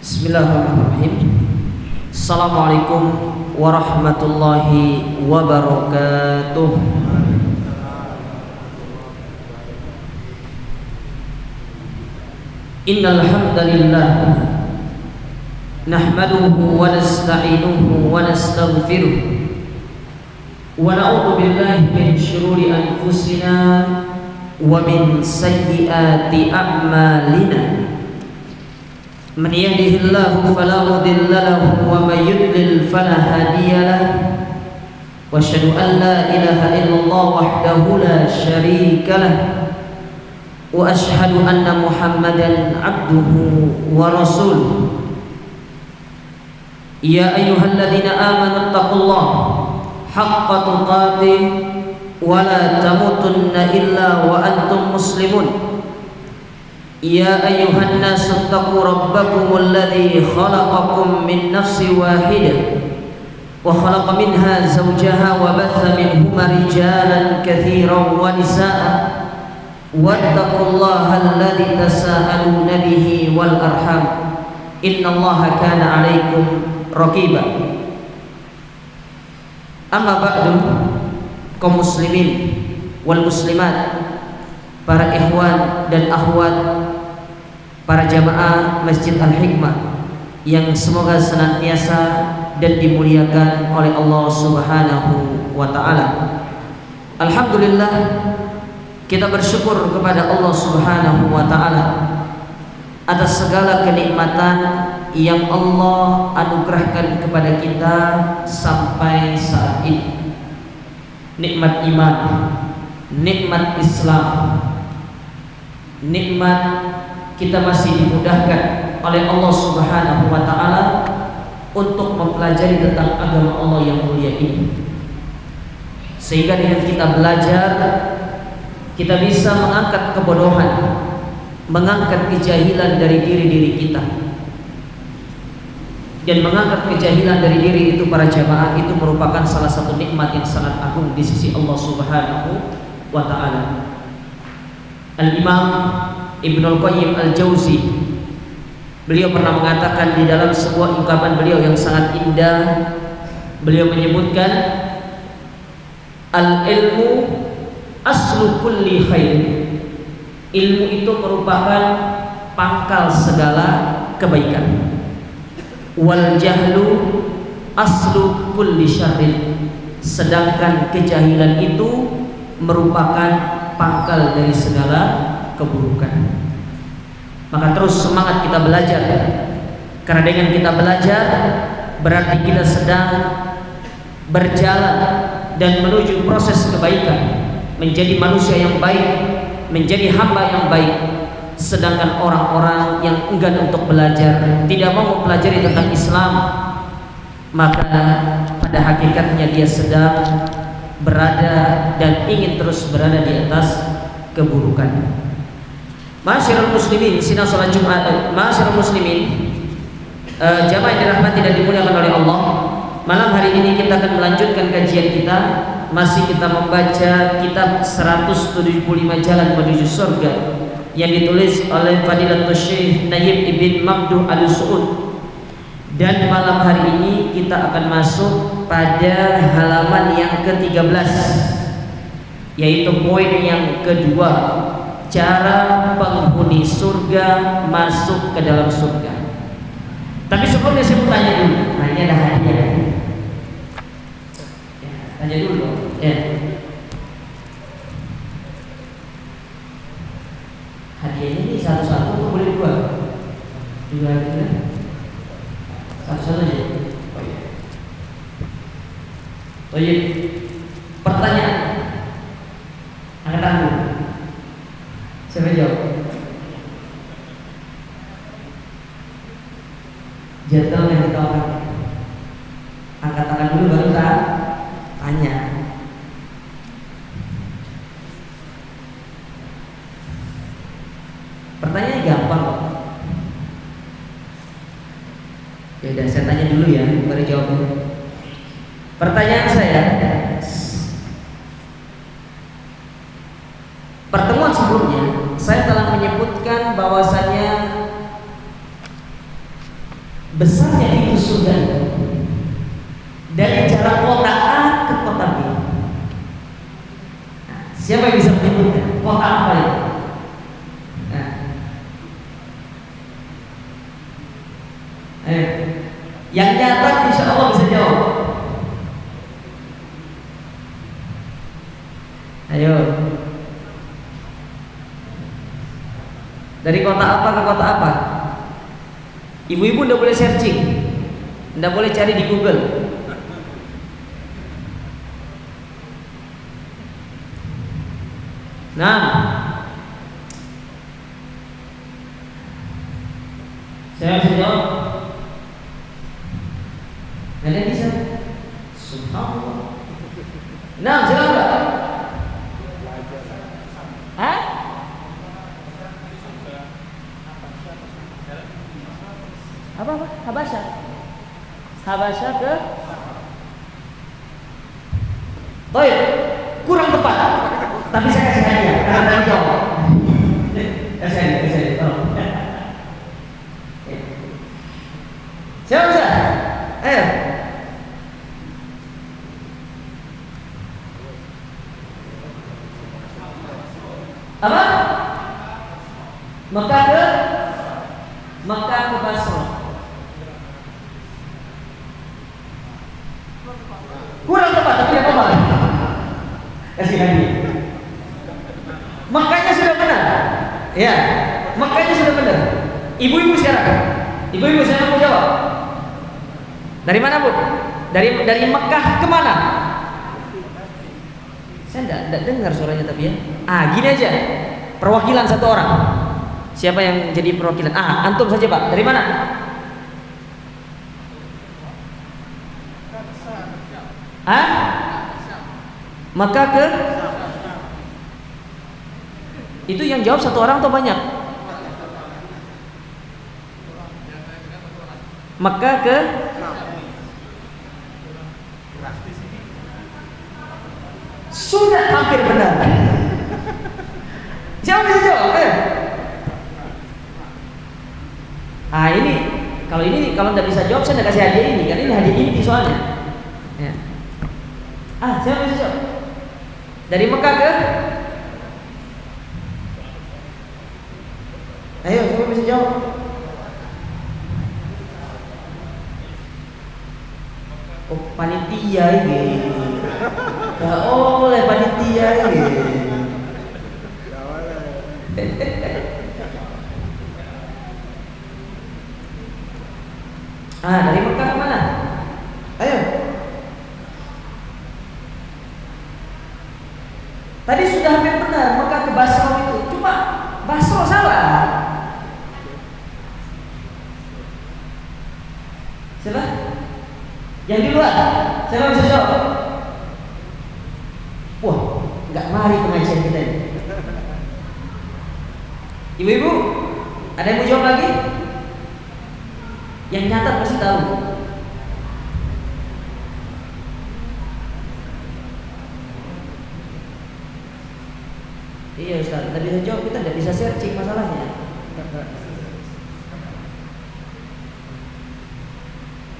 Bismillahirrahmanirrahim. Assalamualaikum warahmatullahi wabarakatuh. Innal hamdalillah nahmaduhu wa nasta'inuhu wa nastaghfiruh wa na'udzu billahi min shururi anfusina wa min sayyiati a'malina. Man yahdihillahu fala mudilla lahu wa may yudlil fala hadiya lahu. Wa asyhadu an la ilaha illallah wahdahu la syarika lahu. Wa asyhadu anna Muhammadan abduhu wa rasuluh. Ya ayyuhalladzina amanu taqullaha haqqa tuqatih wa la tamutunna illa wa antum muslimun. Ya ayyuhan nasu taqu rabbakumul ladzi khalaqakum min nafsin wahidah wa khalaqa minha zawjaha wa batha minhuma rijalan katsiran wa nisaa'a wattaqullaha alladzi tasaaluna bihi wal arham innallaha kana 'alaikum raqiba. Amma ba'du, kaum muslimin wal muslimat, para ikhwan dan akhwat, para jamaah Masjid Al-Hikmah yang semoga senantiasa dan dimuliakan oleh Allah Subhanahu wa ta'ala. Alhamdulillah, kita bersyukur kepada Allah Subhanahu wa ta'ala atas segala kenikmatan yang Allah anugerahkan kepada kita sampai saat ini. Nikmat iman, nikmat Islam, nikmat kita masih dimudahkan oleh Allah Subhanahu wa ta'ala untuk mempelajari tentang agama Allah yang mulia ini, sehingga dengan kita belajar kita bisa mengangkat kebodohan, mengangkat kejahilan dari diri kita. Dan mengangkat kejahilan dari diri itu, para jamaah, itu merupakan salah satu nikmat yang sangat agung di sisi Allah Subhanahu wa ta'ala. Al-Imam Ibnul Qayyim Al-Jauzi, beliau pernah mengatakan di dalam sebuah ungkapan beliau yang sangat indah, beliau menyebutkan al-ilmu aslu kulli khair. Ilmu itu merupakan pangkal segala kebaikan. Wal jahlu aslu kulli syarrin. Sedangkan kejahilan itu merupakan pangkal dari segala keburukan. Maka terus semangat kita belajar, karena dengan kita belajar berarti kita sedang berjalan dan menuju proses kebaikan, menjadi manusia yang baik, menjadi hamba yang baik. Sedangkan orang-orang yang enggan untuk belajar, tidak mau mempelajari tentang Islam, maka pada hakikatnya dia sedang berada dan ingin terus berada di atas keburukan. Ma'asyiral muslimin, sidang salat Jumat, ma'asyiral muslimin, jamaah yang dirahmati dan dimuliakan oleh Allah, malam hari ini kita akan melanjutkan kajian kita. Masih kita membaca kitab 175 Jalan Menuju Surga yang ditulis oleh Fadilatul Syekh Nayyib Ibn Mamduh Al-Su'ud. Dan malam hari ini kita akan masuk pada halaman yang ke-13, yaitu poin yang kedua, cara penghuni surga masuk ke dalam surga. Tapi sebelumnya saya mau tanya dulu. Nah, ini ada hadiah. Ya, tanya dulu. Ya. Hadiahnya ini satu-satu atau boleh dua? Dua aja. Satu-satu aja. Oh iya. Pertanyaan. Angkat tangan. Siapa jawab? Jadwal yang kita angkat tangan dulu baru kita tanya. Pertanyaannya gampang kok. Ya udah, saya tanya dulu ya, baru jawab. Pertanyaan saya, pertemuan sebelumnya saya telah menyebutkan bahwasanya besarnya pintu surga dari jarak kota A ke kota B. Nah, siapa yang bisa menyebutkan kota apa itu? Nah, yang nyata insya Allah bisa jawab. Ayo. Dari kota apa ke kota apa? Ibu-ibu ndak boleh searching, ndak boleh cari di Google. Nah, saya bisa jawab. Ada bisa? Subhanallah. Nah, silakan. Hah? Apa? Habasya. Habasya ke? Baik, kurang tepat. Tapi saya kasih hadiah karena tadi jawab. Kasih hadiah. Tolong. Siapa bisa? Ayo. Apa? Mekah ke Basra. Kurang tepat tapi apa apa? Kasih lagi. Makanya sudah benar. Ya, makanya sudah benar. Ibu-ibu sekarang. Ibu-ibu saya mau jawab. Dari mana, Bu? Dari Mekah ke mana? Saya enggak dengar suaranya tapi ya. Gini aja. Perwakilan satu orang. Siapa yang jadi perwakilan? Antum saja, Pak. Dari mana? Maka ke? Itu yang jawab satu orang atau banyak? Maka ke? Sudah hampir benar. Siapa bisa jawab? Ini kalau tidak bisa jawab saya tidak kasih hadiah ini, karena ini hadiah inti soalnya. Ya. Siapa bisa jawab? Dari Mekah ke? Ayo, siapa bisa jawab? Oh, panitia ini. Gak oleh panitia ini. Dari Mekah ke mana? Ayo. Tadi sudah hampir benar, Mekah ke Basra itu. Cuma Basra salah. Siapa? Yang di luar. Siapa bisa jawab? Wah, nggak mari pengajian kita ini. Ibu-ibu, ada yang mau jawab lagi? Yang nyatat pasti tahu. Iya Ustaz, kita bisa jawab, kita tidak bisa searching masalahnya.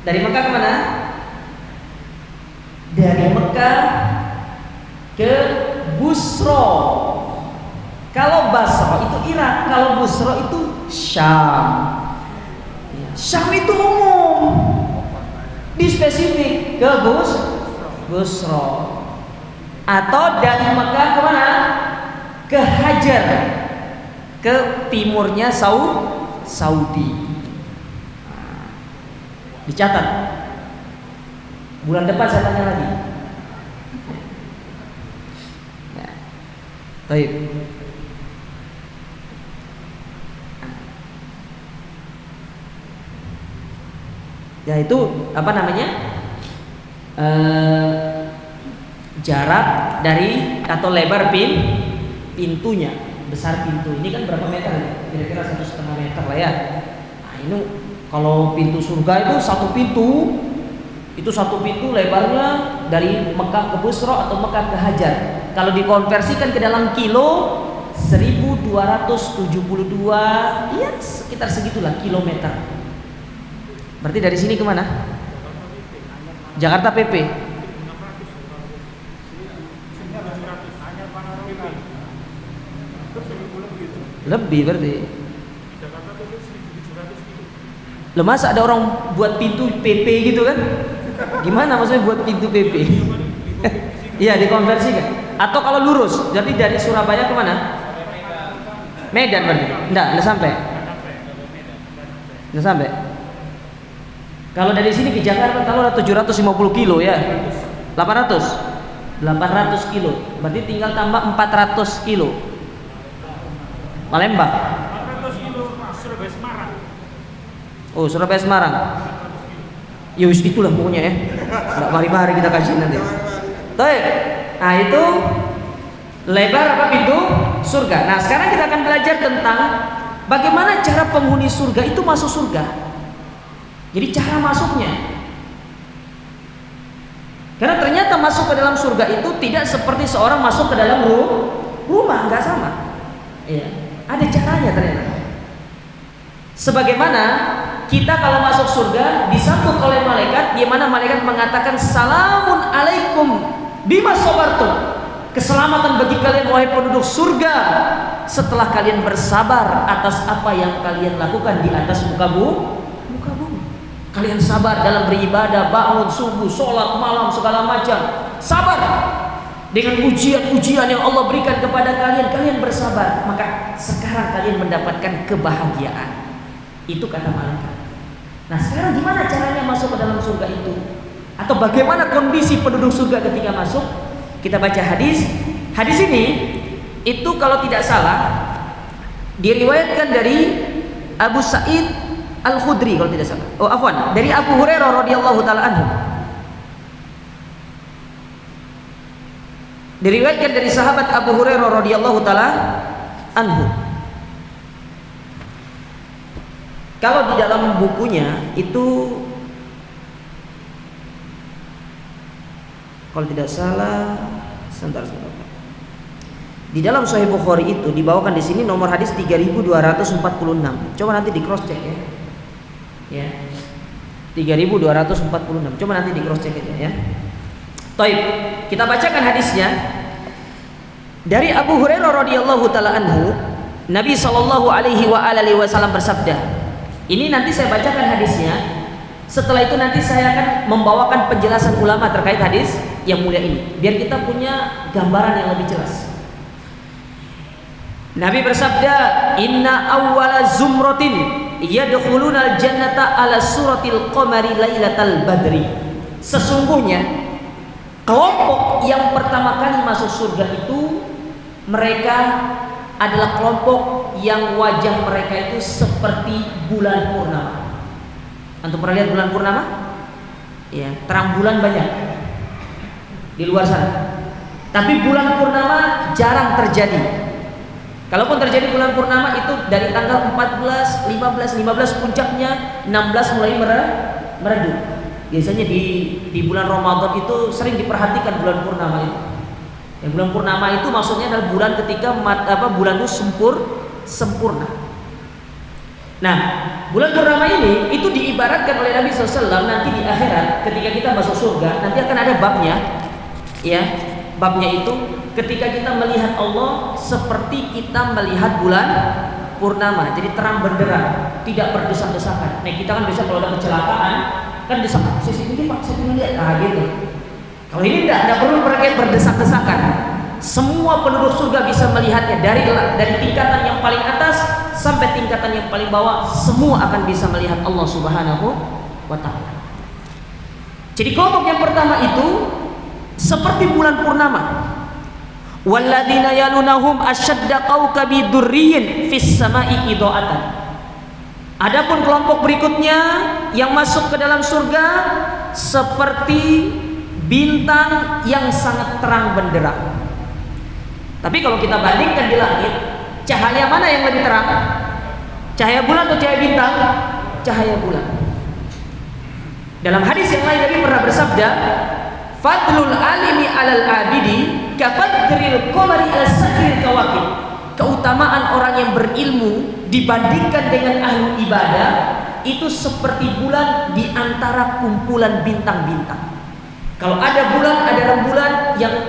Dari Mekah ke mana? Dari Mekah ke Busra. Kalau Basra itu Irak, kalau Busra itu Syam. Syam itu umum, di spesifik ke Busra. Atau dari Mekah ke mana? Ke Hajar, ke timurnya Saudi. Dicatat. Bulan depan saya tanya lagi. Baik. Ya itu apa namanya? Jarak dari atau lebar pintunya, besar pintu. Ini kan berapa meter? Kira-kira 1,5 meter lah ya. Nah, ini Kalau pintu surga itu satu pintu lebarnya dari Mekah ke Busra atau Mekah ke Hajar. Kalau dikonversikan ke dalam kilo 1272, ya sekitar segitulah kilometer. Berarti dari sini kemana? Jakarta PP. Lebih berarti. Loh, masa ada orang buat pintu PP gitu kan? Gimana maksudnya buat pintu PP? Iya, dikonversikan. Atau kalau lurus, jadi dari Surabaya kemana? Medan berarti? Enggak sampai. Enggak sampai. Kalau dari sini ke Jakarta kalau ada 750 kilo ya. 800 kilo. Berarti tinggal tambah 400 kilo. Palembang. 400 kilo Surabaya Semarang. Oh, Surabaya Semarang. Ya wis itulah pokoknya ya. Enggak mari-mari kita kasih nanti. Baik. Nah, itu lebar apa pintu surga. Nah, sekarang kita akan belajar tentang bagaimana cara penghuni surga itu masuk surga. Jadi cara masuknya. Karena ternyata masuk ke dalam surga itu tidak seperti seorang masuk ke dalam rumah, enggak sama. Iya, ada caranya ternyata. Sebagaimana kita kalau masuk surga disambut oleh malaikat, di mana malaikat mengatakan salamun alaikum bima sabartum. Keselamatan bagi kalian wahai penduduk surga setelah kalian bersabar atas apa yang kalian lakukan di atas muka bumi. Kalian sabar dalam beribadah, bangun subuh, sholat malam, segala macam. Sabar dengan ujian-ujian yang Allah berikan kepada kalian. Kalian bersabar, maka sekarang kalian mendapatkan kebahagiaan. Itu kata malaikat. Nah, sekarang gimana caranya masuk ke dalam surga itu? Atau bagaimana kondisi penduduk surga ketika masuk? Kita baca hadis. Hadis ini itu kalau tidak salah diriwayatkan dari Abu Sa'id Al-Khudri kalau tidak salah. Oh, afwan, dari Abu Hurairah radhiyallahu taala anhu. Diriwayatkan dari sahabat Abu Hurairah radhiyallahu taala anhu. Kalau di dalam bukunya itu kalau tidak salah, sebentar. Di dalam Sahih Bukhari itu dibawakan di sini nomor hadis 3246. Coba nanti di cross check ya. Ya. 3246. Coba nanti di cross check aja ya. Baik, kita bacakan hadisnya. Dari Abu Hurairah radhiyallahu taala anhu, Nabi sallallahu alaihi wasallam bersabda. Ini nanti saya bacakan hadisnya. Setelah itu nanti saya akan membawakan penjelasan ulama terkait hadis yang mulia ini, biar kita punya gambaran yang lebih jelas. Nabi bersabda, "Inna awwala zumratin yadkhuluna al-jannata ala suratil qamari lailatal badri." Sesungguhnya kelompok yang pertama kali masuk surga itu mereka adalah kelompok yang wajah mereka itu seperti bulan purnama. Antum pernah lihat bulan purnama? Ya, terang bulan banyak di luar sana. Tapi bulan purnama jarang terjadi. Kalaupun terjadi bulan purnama itu dari tanggal 14, 15 puncaknya, 16 mulai meredup. Biasanya di bulan Ramadan itu sering diperhatikan bulan purnama itu. Ya, bulan purnama itu maksudnya adalah bulan ketika bulan itu sempurna. Nah, bulan purnama ini itu diibaratkan oleh Nabi SAW nanti di akhirat ketika kita masuk surga nanti akan ada babnya, ya. Babnya itu ketika kita melihat Allah seperti kita melihat bulan purnama, jadi terang benderang, tidak berdesak-desakan. Nah, kita kan biasa kalau ada kecelakaan kan desak, saya ini Pak, saya ingin lihat, nah gitu. Kalau ini tidak perlu mereka berdesak-desakan. Semua penduduk surga bisa melihatnya dari tingkatan yang paling atas sampai tingkatan yang paling bawah, semua akan bisa melihat Allah Subhanahu wa taala. Jadi kelompok yang pertama itu seperti bulan purnama. Walladzina yalunahum asyadda qawqabi durriyin fis sama'i idha'atan. Adapun kelompok berikutnya yang masuk ke dalam surga seperti bintang yang sangat terang benderang. Tapi kalau kita bandingkan di langit, cahaya mana yang lebih terang? Cahaya bulan atau cahaya bintang? cahaya bulan. Dalam hadis yang lain Nabi pernah bersabda, fadlul alimi alal abidi kafadril qamari ala sakril kawakib. Keutamaan orang yang berilmu dibandingkan dengan ahli ibadah itu seperti bulan di antara kumpulan bintang-bintang. Kalau ada bulan, ada rembulan,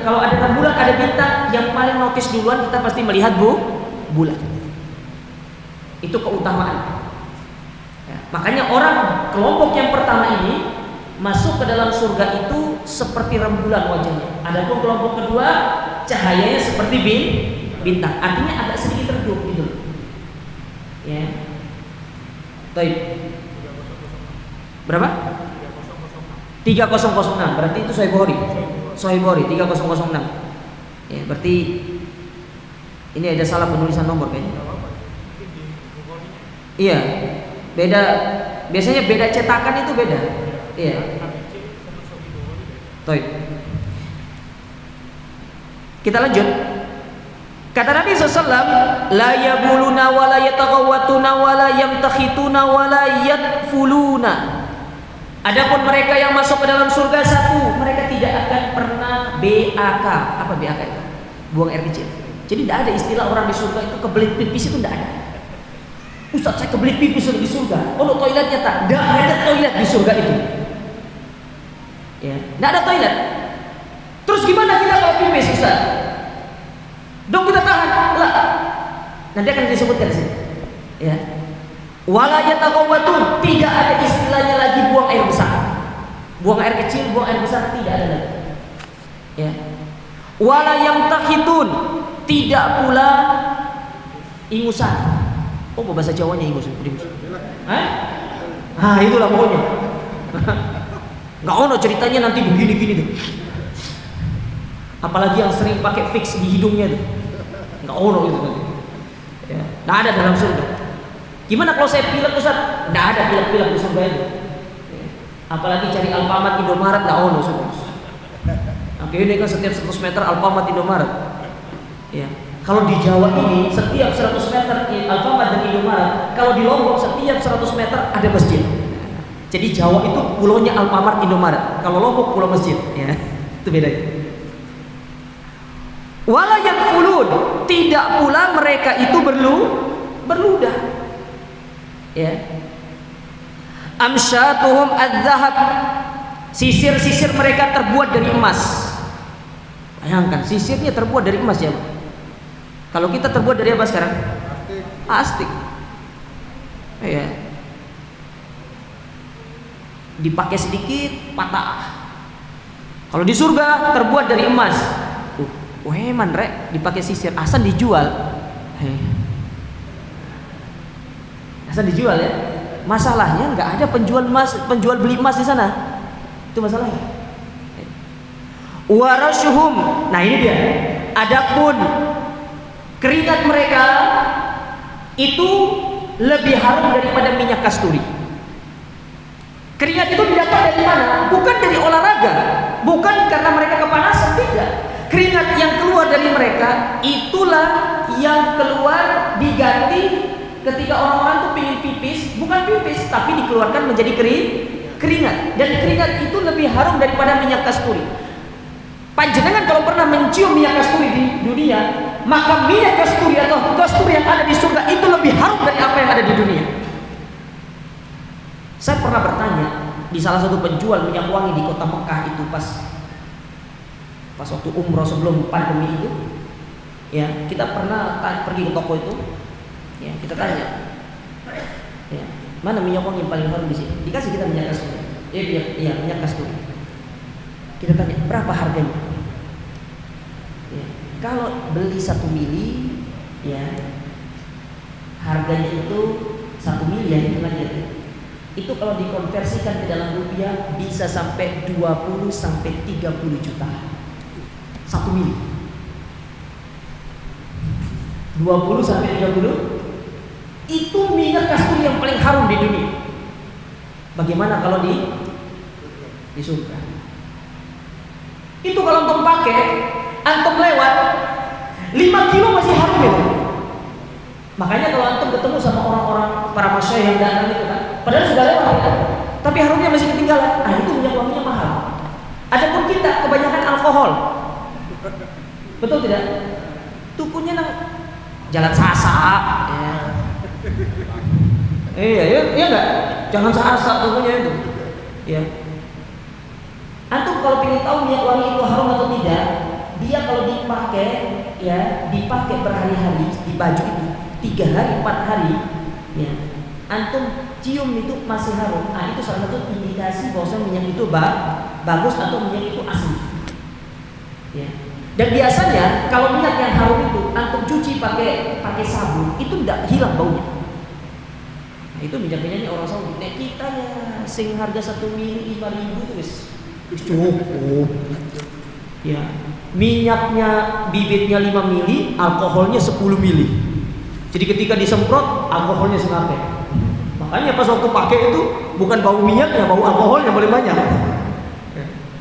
kalau ada rembulan, ada bintang, yang paling notice duluan kita pasti melihat bulan. Itu keutamaan. Ya, makanya orang kelompok yang pertama ini masuk ke dalam surga itu seperti rembulan wajahnya. Adapun kelompok kedua cahayanya seperti bintang. Artinya agak sedikit redup gitu. Ya. Baik. Berapa? 3006. Berarti itu Sahih Bukhari 3006. Ya, berarti ini ada salah penulisan nomor kayaknya. Iya. Beda, biasanya beda cetakan itu beda. Iya. Baik. Kita lanjut. Kata Nabi SAW, la yabuluna wa la yataghawatuna wa la yamtakhituna wa la yadfuluna. Adapun mereka yang masuk ke dalam surga, satu, mereka tidak akan pernah BAK. Apa BAK itu? Buang air kecil. Jadi tidak ada istilah orang di surga itu kebelit pipis, itu tidak ada. Ustaz, saya kebelit pipis di surga. Oh, no, toiletnya tak? Tidak ada toilet di surga itu. Ya, tidak ada toilet. Terus gimana kita kalau pipis, Ustaz? Dong kita tahan lah. Nanti akan disebutkan sini. Ya. Wala yataghawatun, tidak ada istilahnya lagi buang air besar. Buang air kecil, buang air besar tidak ada lagi. Ya. Wala yamtakhitun, tidak pula ingusan. Oh, bahasa Jawanya ingus. Hah? Ah, itulah pokoknya. Enggak ono ceritanya nanti begini-gini tuh. Apalagi yang sering pakai fix di hidungnya tuh. Enggak ono itu nanti. Ya, enggak ada dalam surga. Gimana kalau saya pilek, Ustaz? Enggak ada pilek-pilek di surga itu. Ya. Apalagi cari Alfamart, Indomaret, enggak ono surga. Akhirnya kan setiap 100 meter Alfamart, Indomaret. Ya. Kalau di Jawa ini setiap 100 meter Alfamart dan Indomaret, kalau di Lombok setiap 100 meter ada masjid. Jadi Jawa itu pulaunya Alfamart, Indomaret. Kalau Lombok pulau masjid, ya. Itu bedanya. Wala yakfulun, tidak pula mereka itu berludah. Ya. Amsyatuhum adzahab, sisir-sisir mereka terbuat dari emas. Bayangkan, sisirnya terbuat dari emas ya. Kalau kita terbuat dari apa sekarang? Plastik. Ya. Dipakai sedikit patah. Kalau di surga terbuat dari emas. Weman rek, dipakai sisir, asal dijual. Asal dijual ya. Masalahnya nggak ada penjual beli emas di sana. Itu masalahnya. Warashuhum. Nah ini dia. Adapun keringat mereka itu lebih harum daripada minyak kasturi. Keringat itu didapat dari mana? Bukan dari olahraga, bukan karena mereka kepanasan, tidak. Keringat yang keluar dari mereka itulah yang keluar diganti ketika orang-orang tuh pingin pipis, bukan pipis tapi dikeluarkan menjadi keringat. Dan keringat itu lebih harum daripada minyak kasturi. Panjenengan kalau pernah mencium minyak kasturi di dunia, maka minyak kasturi atau kasturi yang ada di surga itu lebih harum dari apa yang ada di dunia. Saya pernah bertanya di salah satu penjual minyak wangi di kota Mekah itu pas waktu umroh sebelum pandemi itu, ya kita pernah pergi ke toko itu, ya kita tanya, ya mana minyak wangi yang paling harum di sini? Dikasih kita minyak kasturi, minyak kasturi. Kita tanya berapa harganya? Ya, kalau beli 1 mili, ya harganya itu 1 mili ya itu lagi. Itu kalau dikonversikan ke dalam rupiah bisa sampai 20 sampai 30 juta. 1 mili. 20 sampai 30 itu minyak kasturi yang paling harum di dunia. Bagaimana kalau di surga? Itu kalau antum pakai, antum lewat 5 kilo masih harum itu. Makanya kalau antum ketemu sama orang-orang para masyayikh yang datang itu kan, padahal sudah lewat ya. Tapi harumnya masih ketinggalan. Nah, itu minyak wanginya mahal. Adapun kita kebanyakan alkohol. Betul tidak? Tukunya nang jalan Sasa. Ya. Iya enggak? Jangan Sasa tukunya itu. Ya. Antum kalau ingin tahu minyak wangi itu harum atau tidak, dia kalau dipakai berhari-hari di baju itu 3 hari 4 hari, ya, antum cium itu masih harum. Nah, itu salah satu indikasi bahwa minyak itu bagus atau minyak itu asli. Ya. Dan biasanya kalau minyak yang harum itu antum cuci pakai sabun itu tidak hilang baunya. Nah, itu minyak-minyaknya orang Saudi. Nah, kita ya sing harga 1 mili 5.000 itu wis cukup. Ya. Minyaknya bibitnya 5 mili, alkoholnya 10 mili. Jadi ketika disemprot alkoholnya senape. Makanya pas waktu pakai itu bukan bau minyaknya, bau alkoholnya paling banyak. Ya.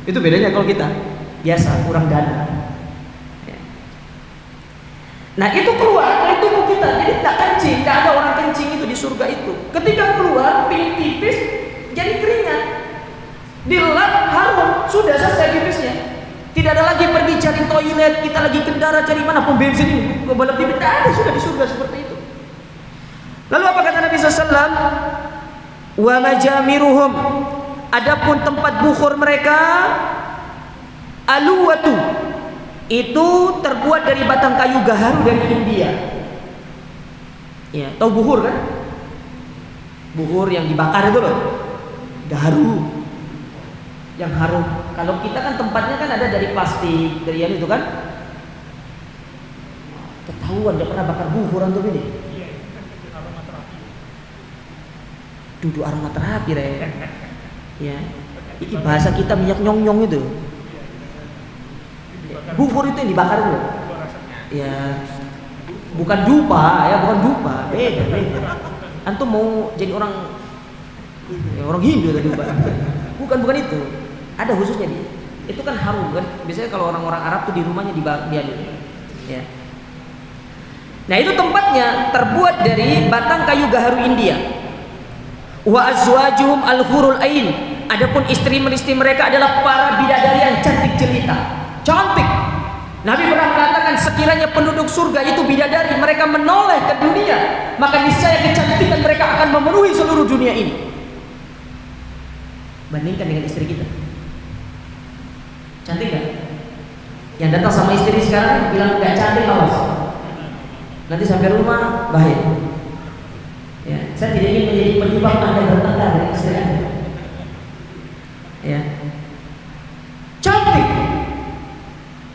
Itu bedanya kalau kita biasa kurang dana. Nah itu keluar dari tubuh kita, jadi tidak kencing, tidak ada orang kencing itu di surga itu. Ketika keluar, piling tipis jadi keringat, dilap harum, sudah selesai pipisnya. Tidak ada lagi pergi cari toilet, kita lagi kendara cari mana pom bensin ini, ke balap tipis, tidak ada, sudah di surga seperti itu. Lalu apa kata Nabi SAW? Wa majamiruhum, adapun tempat bukhur mereka, aluwatu, itu terbuat dari batang kayu gaharu dari India. Ya, tahu buhur kan? Buhur yang dibakar itu loh. Gaharu. Yang harum. Kalau kita kan tempatnya kan ada dari plastik, dari yang itu kan. Ketahuan udah pernah bakar buhur antum ini. Duduk aromaterapi re. Ya. Ini bahasa kita minyak nyong-nyong itu. Buhur itu yang dibakar dulu. Ya, bukan dupa, beda. Antum mau jadi orang Hindu tadi dupa. Bukan itu. Ada khususnya dia. Itu kan harum kan. Biasanya kalau orang-orang Arab tuh di rumahnya dia. Ya. Nah, itu tempatnya terbuat dari batang kayu gaharu India. Wa azwajuhum al-hurul ain. Adapun istri-istri mereka adalah para bidadari yang cantik jelita. Cantik. Nabi pernah mengatakan sekiranya penduduk surga itu bidadari, mereka menoleh ke dunia, maka niscaya kecantikan mereka akan memenuhi seluruh dunia ini. Bandingkan dengan istri kita. Cantik gak? Yang datang sama istri sekarang bilang gak cantik, awas. Nanti sampai rumah bahaya. Ya, saya tidak ingin menjadi penyebab Anda bertengkar dengan istri Anda. Ya. Cantik.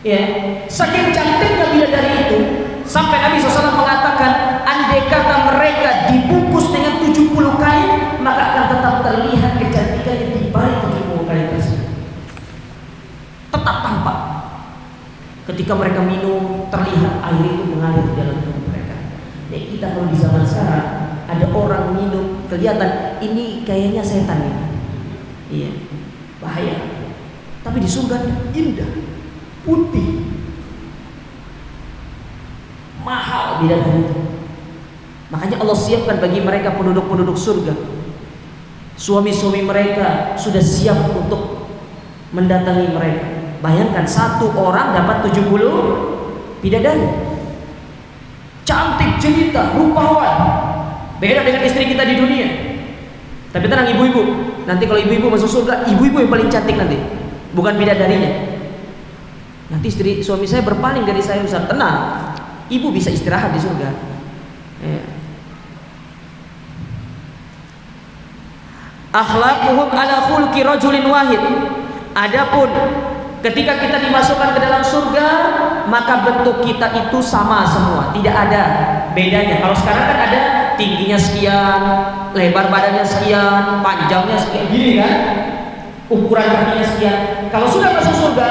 Ya, saking cantiknya bidadari itu sampai Nabi SAW mengatakan andai kata mereka dibungkus dengan 70 kain maka akan tetap terlihat kecantikannya di balik 70 kain tersebut. Tetap tampak. Ketika mereka minum terlihat air itu mengalir di dalam tubuh mereka. Ya, kita kalau di zaman sekarang ada orang minum kelihatan ini kayaknya setan ya. Iya, bahaya. Tapi di surga indah. Putih, mahal bidadari itu. Makanya Allah siapkan bagi mereka penduduk-penduduk surga. Suami-suami mereka sudah siap untuk mendatangi mereka. Bayangkan satu orang dapat 70 bidadari. Cantik, jelita, rupawan. Beda dengan istri kita di dunia. Tapi tenang ibu-ibu, nanti kalau ibu-ibu masuk surga, ibu-ibu yang paling cantik nanti, bukan bidadarinya. Nanti suami saya berpaling dari saya, Ustaz. Tenang, ibu bisa istirahat di surga. Ya. Akhlaquhum ala khulqi rajulin wahid. Adapun ketika kita dimasukkan ke dalam surga, maka bentuk kita itu sama semua, tidak ada bedanya. Kalau sekarang kan ada tingginya sekian, lebar badannya sekian, panjangnya sekian, gini kan? Ukuran kakinya sekian. Kalau sudah masuk surga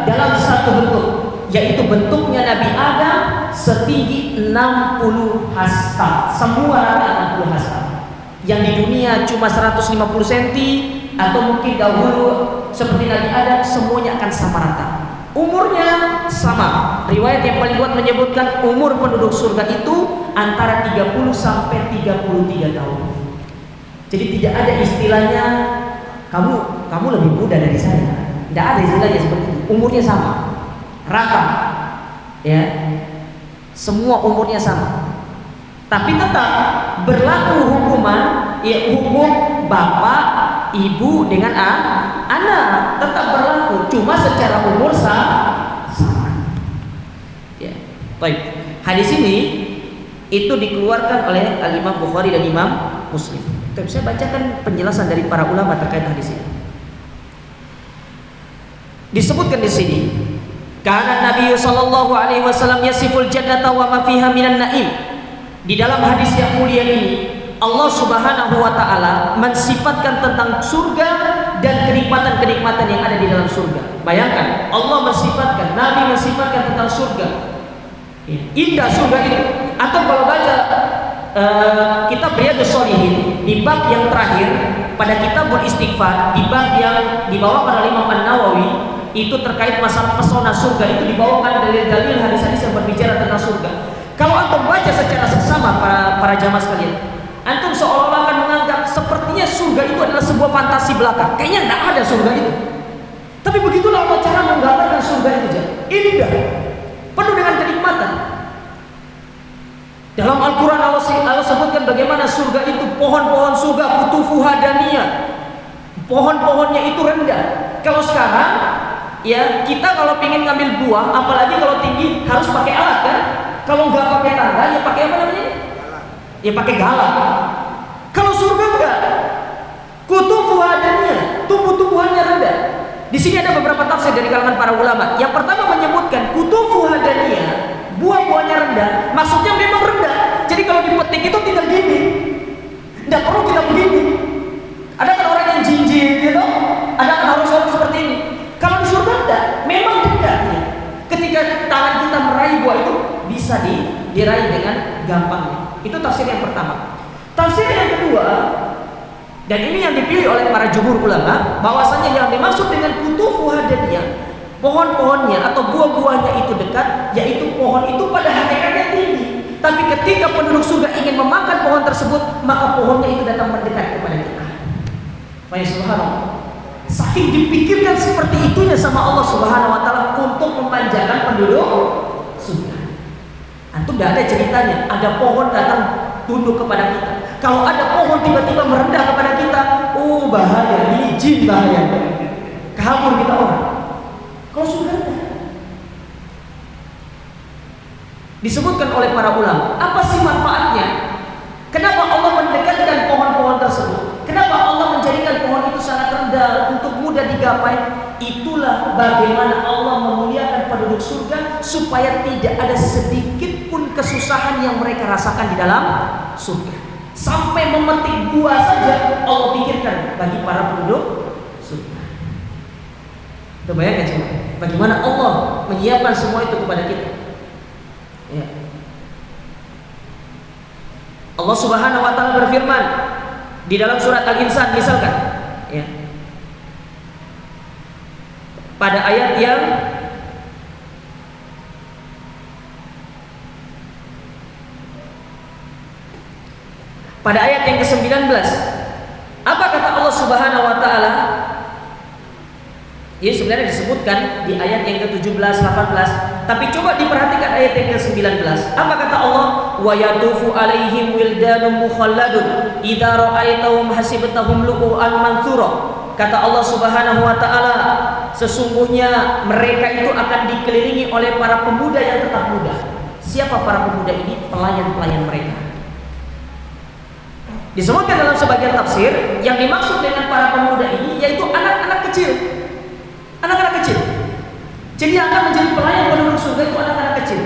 dalam satu bentuk, yaitu bentuknya Nabi Adam setinggi 60 hasta. Semua rata 60 hasta. Yang di dunia cuma 150 cm atau mungkin dahulu seperti Nabi Adam, semuanya akan sama rata. Umurnya sama. Riwayat yang paling kuat menyebutkan umur penduduk surga itu antara 30 sampai 33 tahun. Jadi tidak ada istilahnya kamu lebih muda dari saya. Tidak ada istilahnya seperti itu. Umurnya sama, rata, ya, semua umurnya sama. Tapi tetap berlaku hukuman, ya hukum bapak, ibu dengan anak tetap berlaku. Cuma secara umur sama. Ya, baik. Hadis ini itu dikeluarkan oleh Al-Imam Bukhari dan Imam Muslim. Saya bacakan penjelasan dari para ulama terkait hadis ini. Disebutkan di sini, karena Nabi sallallahu alaihi wasallam yasiful jannata wa ma fiha minan na'im. Di dalam hadis yang mulia ini, Allah Subhanahu wa taala mensifatkan tentang surga dan kenikmatan-kenikmatan yang ada di dalam surga. Bayangkan, Allah mensifatkan, Nabi mensifatkan tentang surga. Indah surga itu. Atau kalau baca kitab Riyadhus Shalihin di bab yang terakhir pada kitabul istighfar, di bab yang dibawakan oleh Imam An-Nawawi, itu terkait masalah pesona surga, itu dibawakan dalil-dalil hadis-hadis yang berbicara tentang surga. Kalau antum baca secara seksama para jamaah sekalian, antum seolah-olah akan menganggap sepertinya surga itu adalah sebuah fantasi belaka. Kayaknya tidak ada surga itu. Tapi begitulah Allah cara menggambarkan surga itu. Ini dah penuh dengan kenikmatan. Dalam Al-Quran Allah sebutkan bagaimana surga itu, pohon-pohon surga kutufuha daniyah, pohon-pohonnya itu rendah. Kalau sekarang ya kita kalau ingin ngambil buah, apalagi kalau tinggi, harus pakai alat kan. Kalau nggak pakai tangga ya pakai apa namanya? Ya pakai galah. Kalau surga enggak, kutufuha daniyah, tumbuh-tumbuhannya rendah. Di sini ada beberapa tafsir dari kalangan para ulama. Yang pertama menyebutkan kutufuha daniyah, buah-buahnya rendah, maksudnya memang rendah. Jadi kalau dipetik itu tinggal gini, tidak perlu kita begini. Ada kan orang yang jinjit gitu, ada kan harus seperti ini. Kalau di surga enggak, memang dekat ya. Ketika tangan kita meraih buah itu bisa diraih dengan gampangnya. Itu tafsir yang pertama. Tafsir yang kedua, dan ini yang dipilih oleh para jumhur ulama, bahwasanya yang dimaksud dengan kutufuha daniyah, pohon-pohonnya atau buah-buahnya itu dekat, yaitu pohon itu pada hakikatnya tinggi. Tapi ketika penduduk surga ingin memakan pohon tersebut, maka pohonnya itu datang mendekat kepada kita. Baik, subhanallah. Saking dipikirkan seperti itunya sama Allah Subhanahu wa taala untuk memanjakan penduduk surga. Antum tidak ada ceritanya, ada pohon datang tunduk kepada kita. Kalau ada pohon tiba-tiba merendah kepada kita, oh bahaya, ini jin bahaya. Kabur kita orang. Kalau surga disebutkan oleh para ulama, apa sih manfaatnya? Kenapa Allah mendekatkan pohon-pohon tersebut? Kenapa Allah menjadikan pohon itu sangat rendah untuk mudah digapai? Itulah bagaimana Allah memuliakan penduduk surga supaya tidak ada sedikit pun kesusahan yang mereka rasakan di dalam surga. Sampai memetik buah saja Allah pikirkan bagi para penduduk surga. Kita bayangkan coba, bagaimana Allah menyiapkan semua itu kepada kita. Ya. Allah Subhanahu wa taala berfirman di dalam surat Al-Insan misalkan, ya. Pada ayat yang ke-19, apa kata Allah Subhanahu wa taala? Ini sebenarnya disebutkan di ayat yang ke-17, 18. Tapi coba diperhatikan ayat yang ke-19. Apa kata Allah? Wa yatufu alaihim wildanun mukhalladun idza ra'aitahum hasibtahum lu'an mansura. Kata Allah Subhanahu wa taala, sesungguhnya mereka itu akan dikelilingi oleh para pemuda yang tetap muda. Siapa para pemuda ini? Pelayan-pelayan mereka. Disebutkan dalam sebagian tafsir, yang dimaksud dengan para pemuda ini yaitu anak-anak kecil. Anak-anak kecil. Jadi yang akan menjadi pelayan penduduk surga itu anak-anak kecil.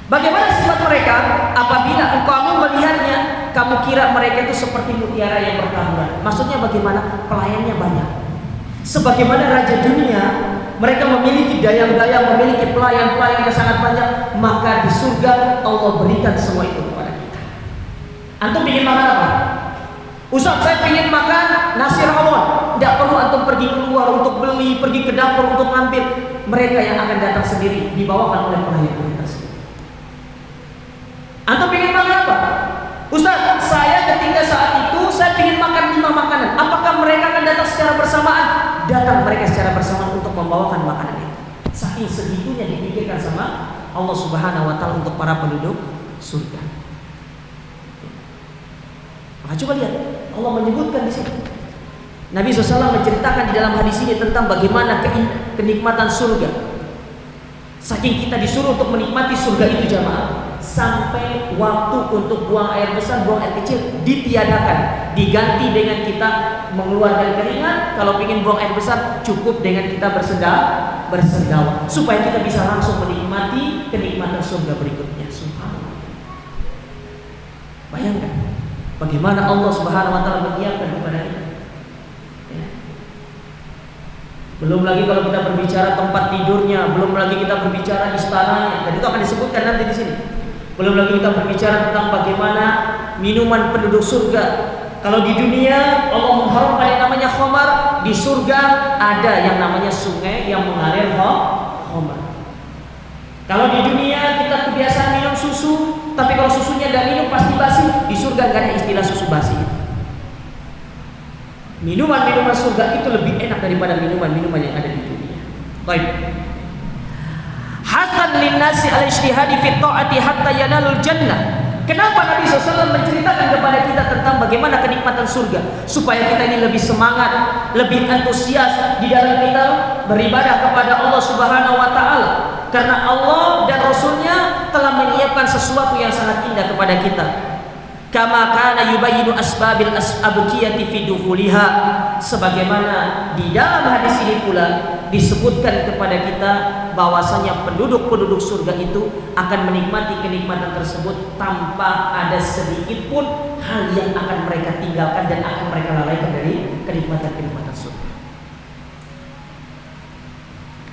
Bagaimana sifat mereka? Apabila kamu melihatnya, kamu kira mereka itu seperti mutiara yang bertaburan. Maksudnya bagaimana? Pelayannya banyak. Sebagaimana raja dunia, mereka memiliki dayang-dayang, memiliki pelayan-pelayan yang sangat banyak. Maka di surga Allah berikan semua itu kepada kita. Antum ingin makan apa? Ustaz, saya ingin makan nasi rawon. Tidak perlu antum pergi keluar untuk beli, pergi ke dapur untuk ngambil. Mereka yang akan datang sendiri, dibawakan oleh pelayan tersebut. Antum ingin makan apa? Ustaz, saya ketika saat itu saya ingin makan menerima makanan. Apakah mereka akan datang secara bersamaan? Datang mereka secara bersamaan untuk membawakan makanan itu. Saking segitunya dipikirkan sama Allah Subhanahu wa taala untuk para penduduk surga. Maka coba lihat, Allah menyebutkan di sini. Nabi SAW menceritakan di dalam hadis ini tentang bagaimana kenikmatan surga. Saking kita disuruh untuk menikmati surga itu jamaah, sampai waktu untuk buang air besar, buang air kecil ditiadakan, diganti dengan kita mengeluarkan keringat. Kalau ingin buang air besar, cukup dengan kita bersendawa, supaya kita bisa langsung menikmati kenikmatan surga berikutnya. Subhanallah. Bayangkan bagaimana Allah Subhanahu wa taala menyiapkan kepada kita. Belum lagi kalau kita berbicara tempat tidurnya, belum lagi kita berbicara istananya, dan itu akan disebutkan nanti di sini. Belum lagi kita berbicara tentang bagaimana minuman penduduk surga. Kalau di dunia Allah mengharamkan yang namanya khamar, di surga ada yang namanya sungai yang mengalir khamar. Kalau di dunia kita kebiasaan minum susu, tapi kalau susunya nggak minum pasti basi. Di surga nggak ada istilah susu basi. Minuman-minuman surga itu lebih enak daripada minuman-minuman yang ada di dunia. Baik. Hasan linnasi al-ijtihadi fi ta'ati hatta yanalul jannah. Kenapa Nabi SAW menceritakan kepada kita tentang bagaimana kenikmatan surga, supaya kita ini lebih semangat, lebih antusias di dalam kita beribadah kepada Allah Subhanahu wa taala. Karena Allah dan Rasulnya telah menyiapkan sesuatu yang sangat indah kepada kita. Kama kana yubayyinu asbabil abqiyati fi dukhuliha, sebagaimana di dalam hadis ini pula disebutkan kepada kita bahwasanya penduduk-penduduk surga itu akan menikmati kenikmatan tersebut tanpa ada sedikit pun hal yang akan mereka tinggalkan dan akan mereka lalaikan dari kenikmatan-kenikmatan surga.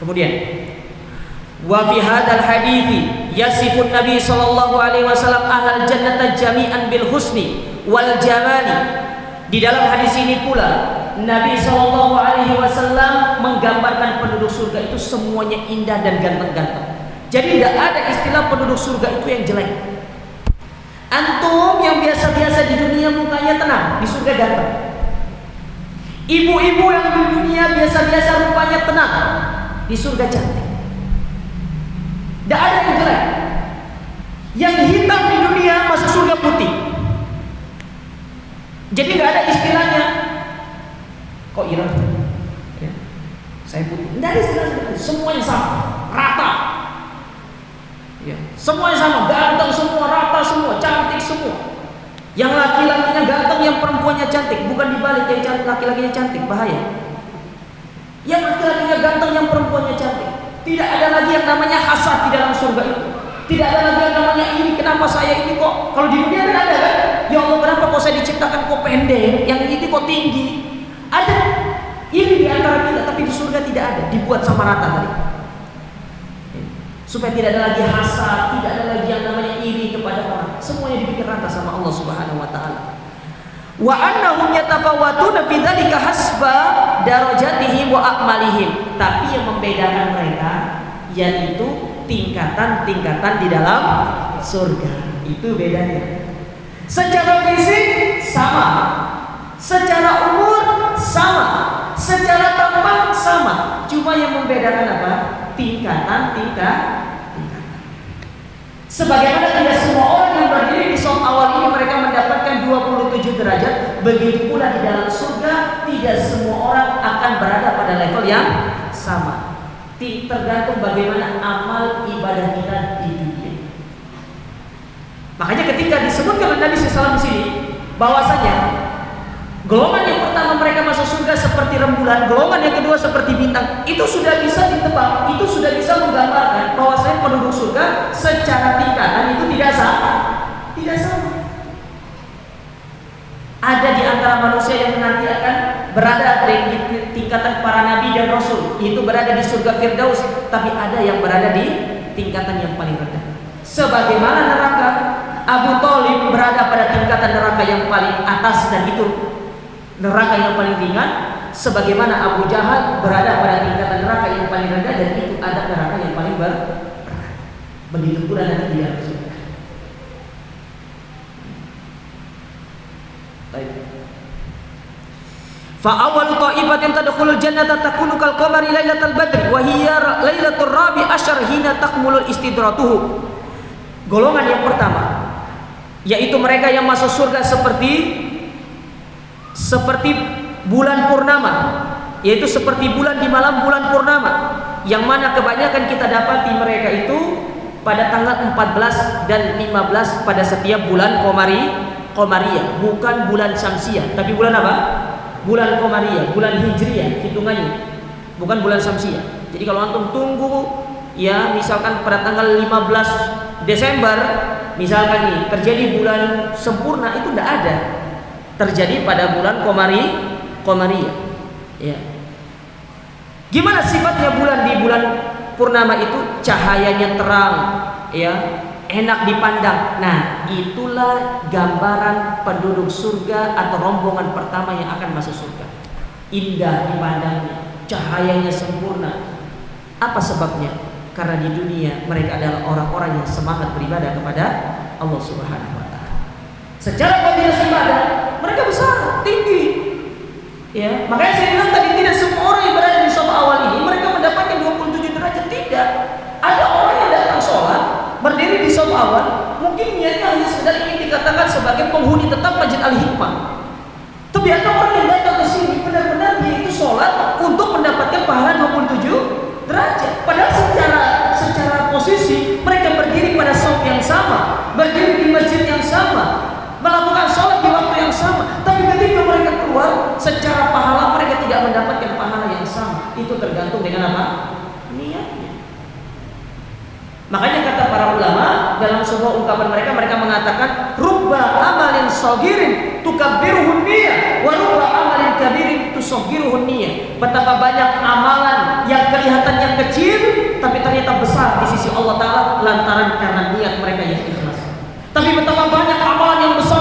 Kemudian wa fi hadzal hadithi yasifun Nabi sallallahu alaihi wasallam ahlal jannata jami'an bil husni wal jamali. Di dalam hadis ini pula Nabi sallallahu alaihi wasallam menggambarkan penduduk surga itu semuanya indah dan ganteng-ganteng. Jadi tidak ada istilah penduduk surga itu yang jelek. Antum yang biasa-biasa di dunia mukanya tenang, di surga ganteng. Ibu-ibu yang di dunia biasa-biasa rupanya tenang, di surga cantik. Tidak ada yang jelek. Yang hitam di dunia masuk surga putih. Jadi tidak ada istilahnya kok Iran ya, saya putih. Tidak ada istilahnya. Semuanya sama, rata ya. Semuanya sama, ganteng semua, rata semua, cantik semua. Yang laki-lakinya ganteng, yang perempuannya cantik. Bukan dibalik, yang cantik laki-lakinya cantik, bahaya. Yang laki-lakinya ganteng, yang perempuannya cantik. Tidak ada lagi yang namanya hasad di dalam surga itu. Tidak ada lagi yang namanya ini, kenapa saya ini kok. Kalau di dunia kan ada kan, ya Allah kenapa kok saya diciptakan kok pendek, yang ini kok tinggi. Ada ini di antara kita, tapi di surga tidak ada, dibuat sama rata tadi. Supaya tidak ada lagi hasad, tidak ada lagi yang namanya iri kepada orang. Semuanya dibikin rata sama Allah Subhanahu wa taala. Wa annahum yatafawatuna fi dzalika hasba darajatihim wa a'malihim. Tapi yang membedakan mereka yaitu tingkatan-tingkatan di dalam surga. Itu bedanya. Secara fisik sama, secara umur sama, secara tampak sama. Cuma yang membedakan apa? Tingkatan-tingkatan. Sebagaimana tidak semua orang yang berdiri di shaf awal ini mereka mendapatkan 27 derajat, begitu pula di dalam surga tidak semua orang akan berada pada level yang sama. Tergantung bagaimana amal ibadah kita di dunia. Makanya ketika disebutkan oleh Nabi SAW di sini bahwasanya golongan yang pertama mereka masuk surga seperti rembulan, golongan yang kedua seperti bintang, itu sudah bisa ditebak, itu sudah bisa menggambarkan bahwasanya penduduk surga secara tingkatan itu tidak sama. Tidak sama. Ada di antara manusia yang nanti akan berada di tingkatan para nabi dan rasul, itu berada di surga Firdaus, tapi ada yang berada di tingkatan yang paling rendah. Sebagaimana neraka, Abu Thalib berada pada tingkatan neraka yang paling atas dan itu neraka yang paling ringan, sebagaimana Abu Jahal berada pada tingkatan neraka yang paling rendah dan itu ada neraka yang paling berat. Begitu pula nanti di dalam surga. Fa awwalu ta'ifatin tadkhulul jannata takunu kal qamari lailatal badri wa hiya lailatul rabi asyar hina takmulul istidratuhu. Golongan yang pertama yaitu mereka yang masuk surga seperti bulan purnama, yaitu seperti bulan di malam bulan purnama, yang mana kebanyakan kita dapati mereka itu pada tanggal 14 dan 15 pada setiap bulan Qamariyah, bukan bulan Syamsiyah, tapi bulan apa? Bulan Qamariyah, bulan Hijriyah hitungannya, bukan bulan Syamsiyah. Jadi kalau antum tunggu ya misalkan pada tanggal 15 Desember misalkan nih terjadi bulan sempurna, itu tidak ada, terjadi pada bulan Qamariyah ya. Gimana sifatnya bulan di bulan purnama itu? Cahayanya terang ya, enak dipandang. Nah, itulah gambaran penduduk surga atau rombongan pertama yang akan masuk surga. Indah dipandangnya, cahayanya sempurna. Apa sebabnya? Karena di dunia mereka adalah orang-orang yang semangat beribadah kepada Allah Subhanahu wa taala. Secara kualitas ibadah mereka besar, tinggi. Ya, makanya saya bilang tadi tidak semua orang yang berada di shaf awal ini mereka mendapatkan 27 derajat, tidak. Ada orang yang datang sholat berdiri di shaf awal, mungkin niatnya hanya sekedar ingin dikatakan sebagai penghuni tetap Masjid Al-Hikmah. Tapi ada orang yang datang ke sini benar-benar dia itu sholat untuk mendapatkan pahala 27 derajat. Padahal secara posisi mereka berdiri pada shaf yang sama, berdiri di masjid yang sama, melakukan sholat di waktu yang sama. Tapi ketika mereka keluar, secara pahala mereka tidak mendapatkan pahala yang sama. Itu tergantung dengan apa? Niatnya. Makanya kata para ulama dalam sebuah ungkapan mereka mengatakan rubba amalin sagirin tukabbiruhun niyah wa rubba amalin kabirin tusaggiruhun niyah. Betapa banyak amalan yang kelihatannya kecil tapi ternyata besar di sisi Allah Ta'ala lantaran karena niat mereka yang ikhlas. Tapi betapa banyak amalan yang besar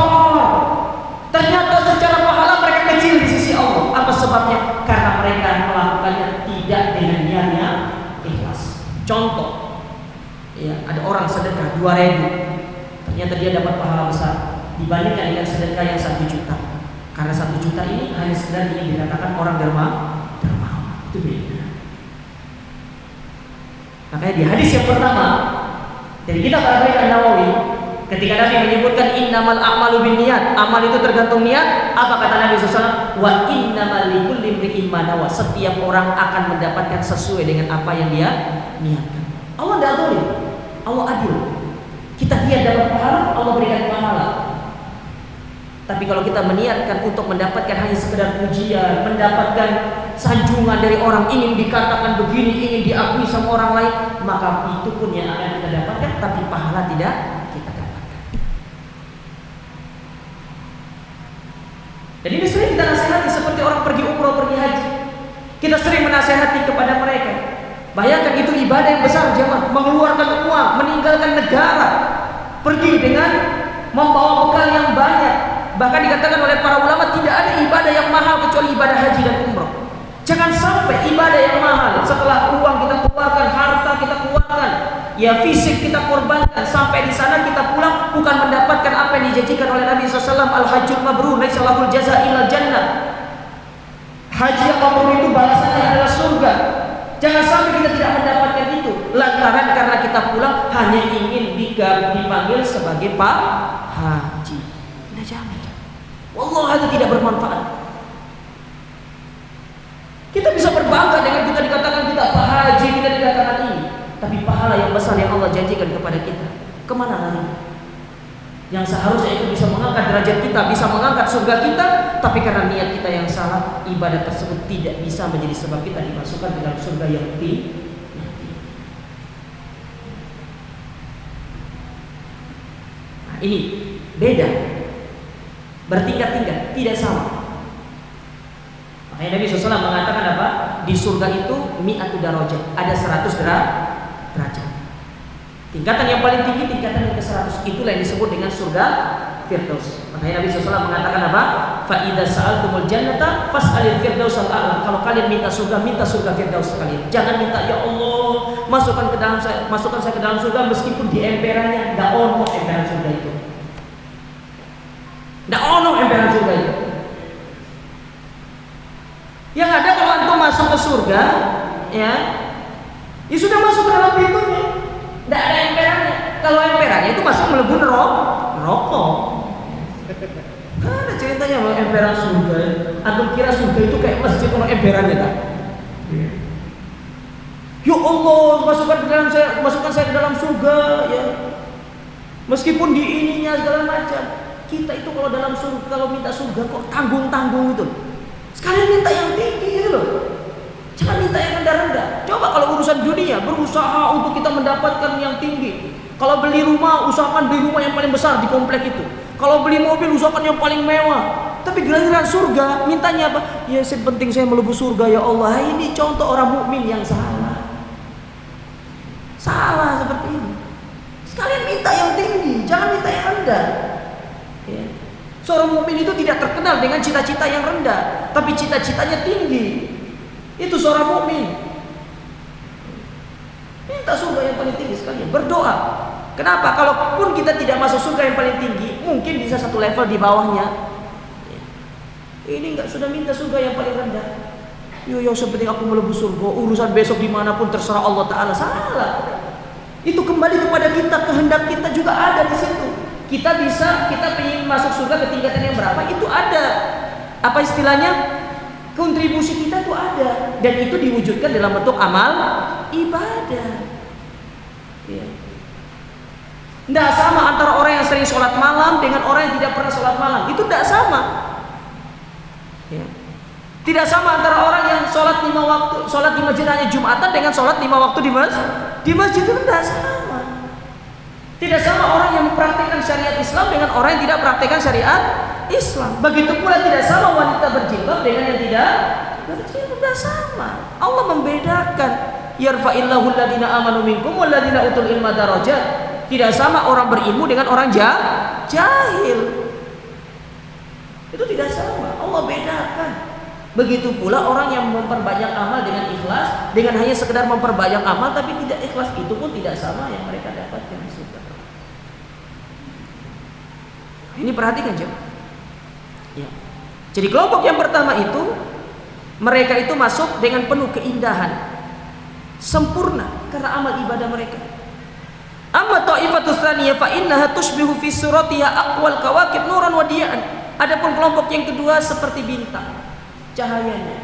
ternyata secara pahala mereka kecil di sisi Allah. Apa sebabnya? Karena mereka melakukannya tidak dengan niatnya ikhlas. Contoh ya, ada orang sedekah 2.000, ternyata dia dapat pahala besar dibandingkan dengan sedekah yang 1 juta. Karena 1 juta ini hanya sekedar ingin dikatakan orang dermawan, itu beda. Makanya di hadis yang pertama dari kitab An-Nawawi, ketika Nabi menyebutkan innamal a'malu binniyat, amal itu tergantung niat, apa kata Nabi SAW? Wa innamal likulli imri'in ma nawa, setiap orang akan mendapatkan sesuai dengan apa yang dia niatkan. Allah tidak zalim, Allah adil. Kita niat dapat pahala, Allah berikan pahala. Tapi kalau kita meniatkan untuk mendapatkan hanya sekedar pujian, mendapatkan sanjungan dari orang, ingin dikatakan begini, ingin diakui sama orang lain, maka itu pun yang akan kita dapatkan, tapi pahala tidak kita dapatkan. Dan ini sering kita nasihati seperti orang pergi umroh, pergi haji. Kita sering menasihati kepada mereka. Bayangkan itu ibadah yang besar jemaah, mengeluarkan uang, meninggalkan negara, pergi dengan membawa bekal yang banyak. Bahkan dikatakan oleh para ulama tidak ada ibadah yang mahal kecuali ibadah haji dan umroh. Jangan sampai ibadah yang mahal setelah uang kita keluarkan, harta kita keluarkan, ya fisik kita korbankan, sampai di sana kita pulang bukan mendapatkan apa yang dijanjikan oleh Nabi SAW. Al-hajjul mabrur laisa lahul jazaa illal jannah. Haji yang mabrur itu balasannya adalah surga. Jangan sampai kita tidak mendapatkan itu lantaran karena kita pulang hanya ingin dipanggil sebagai Pak Haji. Nah, jangan. Wallah, itu tidak bermanfaat. Kita bisa berbangga dengan kita dikatakan kita Pak Haji, kita dikatakan ini, tapi pahala yang besar yang Allah janjikan kepada kita, kemana lari? Yang seharusnya itu bisa mengangkat derajat kita, bisa mengangkat surga kita, tapi karena niat kita yang salah, ibadah tersebut tidak bisa menjadi sebab kita dimasukkan ke dalam surga yang tinggi. Nah, ini beda, bertingkat-tingkat, tidak sama. Makanya Nabi SAW mengatakan apa? Di surga itu mi'atu darajat, ada 100 derajat. Tingkatan yang paling tinggi, tingkatan yang ke-100, itulah yang disebut dengan surga Firdaus. Makanya Nabi SAW mengatakan apa? Fa idza sa'altumul jannata fas'alil firdausal a'la. Kalau kalian minta surga Firdaus sekalian. Jangan minta ya Allah, masukkan saya ke dalam surga meskipun di emperannya enggak ono emperan surga itu. Enggak ono emperan surga itu. masuk ke surga, ya sudah masuk ke dalam pintunya, tidak ada emperannya. Kalau emperannya itu masuk melebur neraka. Kan ada ceritanya emperan surga. Antum kira surga itu kayak masjid ono emperannya tak? Ya Allah, masukkan saya ke dalam surga, ya. Meskipun di ininya segala macam. Kita itu kalau dalam surga, kalau minta surga kok tanggung-tanggung itu. Sekalian minta yang tinggi gitu loh. Jangan minta yang rendah-rendah. Coba kalau urusan dunia, berusaha untuk kita mendapatkan yang tinggi. Kalau beli rumah, usahakan beli rumah yang paling besar di komplek itu. Kalau beli mobil, usahakan yang paling mewah. Tapi giliran surga, mintanya apa? Ya, penting saya melebu surga ya Allah. Ini contoh orang mukmin yang salah. Salah seperti ini. Sekalian minta yang tinggi, jangan minta yang rendah. Ya. Seorang mukmin itu tidak terkenal dengan cita-cita yang rendah, tapi cita-citanya tinggi. Itu seorang mukmin. Minta surga yang paling tinggi sekalian, berdoa. Kenapa? Kalaupun kita tidak masuk surga yang paling tinggi, mungkin bisa satu level di bawahnya. Ya. Ini enggak sudah minta surga yang paling rendah. Yo seperti aku melebu surga, urusan besok dimanapun terserah Allah Ta'ala. Salah. Itu kembali kepada kita, kehendak kita juga ada di situ. Kita ingin masuk surga ke tingkatan yang berapa, itu ada. Apa istilahnya? Kontribusi kita tuh ada, dan itu diwujudkan dalam bentuk amal ibadah. Ya. Tidak sama antara orang yang sering sholat malam dengan orang yang tidak pernah sholat malam. Itu tidak sama. Ya. Tidak sama antara orang yang sholat 5 waktu, sholat di masjid hanya Jumatan dengan sholat 5 waktu di masjid itu tidak sama. Tidak sama orang yang mempraktikkan syariat Islam dengan orang yang tidak praktikkan syariat Islam. Begitu pula tidak sama wanita berjilbab dengan yang tidak berjilbab. Tidak sama. Allah membedakan. Yarfa'illahu alladhina amanu minkum walladhina utul ilma darajat. Tidak sama orang berilmu dengan orang jahil. Itu tidak sama. Allah bedakan. Begitu pula orang yang memperbanyak amal dengan ikhlas, dengan hanya sekedar memperbanyak amal tapi tidak ikhlas, itu pun tidak sama yang mereka dapatkan di surga. Ini perhatikan jemaah. Ya. Jadi kelompok yang pertama itu, mereka itu masuk dengan penuh keindahan, sempurna karena amal ibadah mereka. Amma ta'ifatus tsaniyah fa innaha tushbihu fi suratiha aqwal kawakib nuran wa diya'an. Adapun kelompok yang kedua seperti bintang, cahayanya.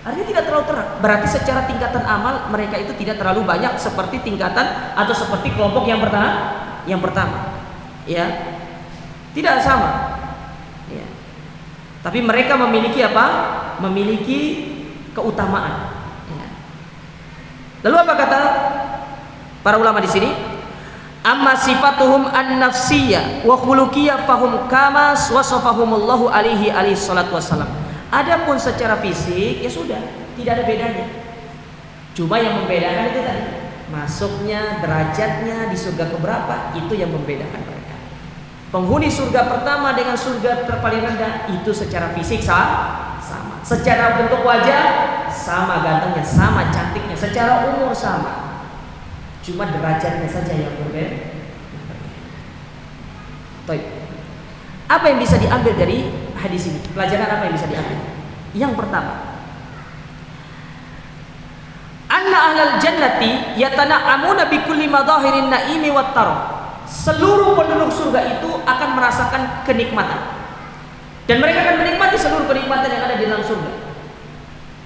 Artinya tidak terlalu terang. Berarti secara tingkatan amal mereka itu tidak terlalu banyak seperti tingkatan atau seperti kelompok yang pertama. Ya. Tidak sama. Ya. Tapi mereka memiliki apa? Memiliki keutamaan. Ya. Lalu apa kata para ulama di sini? Amma sifatuhum an-nafsiyah wa khuluqiyah fahum kama wasafahumullahu alaihi salatu wassalam. Adapun secara fisik ya sudah, tidak ada bedanya. Cuma yang membedakan itu tadi, masuknya, derajatnya di surga keberapa, itu yang membedakan mereka. Penghuni surga pertama dengan surga terpaling rendah itu secara fisik sama. Secara bentuk wajah sama gantengnya, sama cantiknya, secara umur sama. Cuma derajatnya saja yang berbeda. Baik. Apa yang bisa diambil dari hadis ini? Pelajaran apa yang bisa diambil? Yang pertama, anna ahlal jannati yatana'amuna bi kulli madhahirin na'imi wat taraf. Seluruh penduduk surga itu akan merasakan kenikmatan. Dan mereka akan menikmati seluruh kenikmatan yang ada di dalam surga.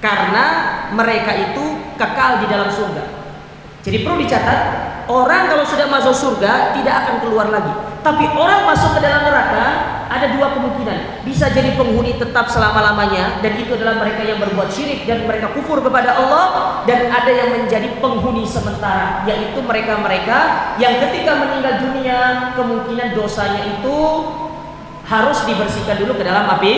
Karena mereka itu kekal di dalam surga. Jadi perlu dicatat, orang kalau sudah masuk surga tidak akan keluar lagi. Tapi orang masuk ke dalam neraka ada dua kemungkinan. Bisa jadi penghuni tetap selama-lamanya, dan itu adalah mereka yang berbuat syirik dan mereka kufur kepada Allah. Dan ada yang menjadi penghuni sementara, yaitu mereka-mereka yang ketika meninggal dunia kemungkinan dosanya itu harus dibersihkan dulu ke dalam api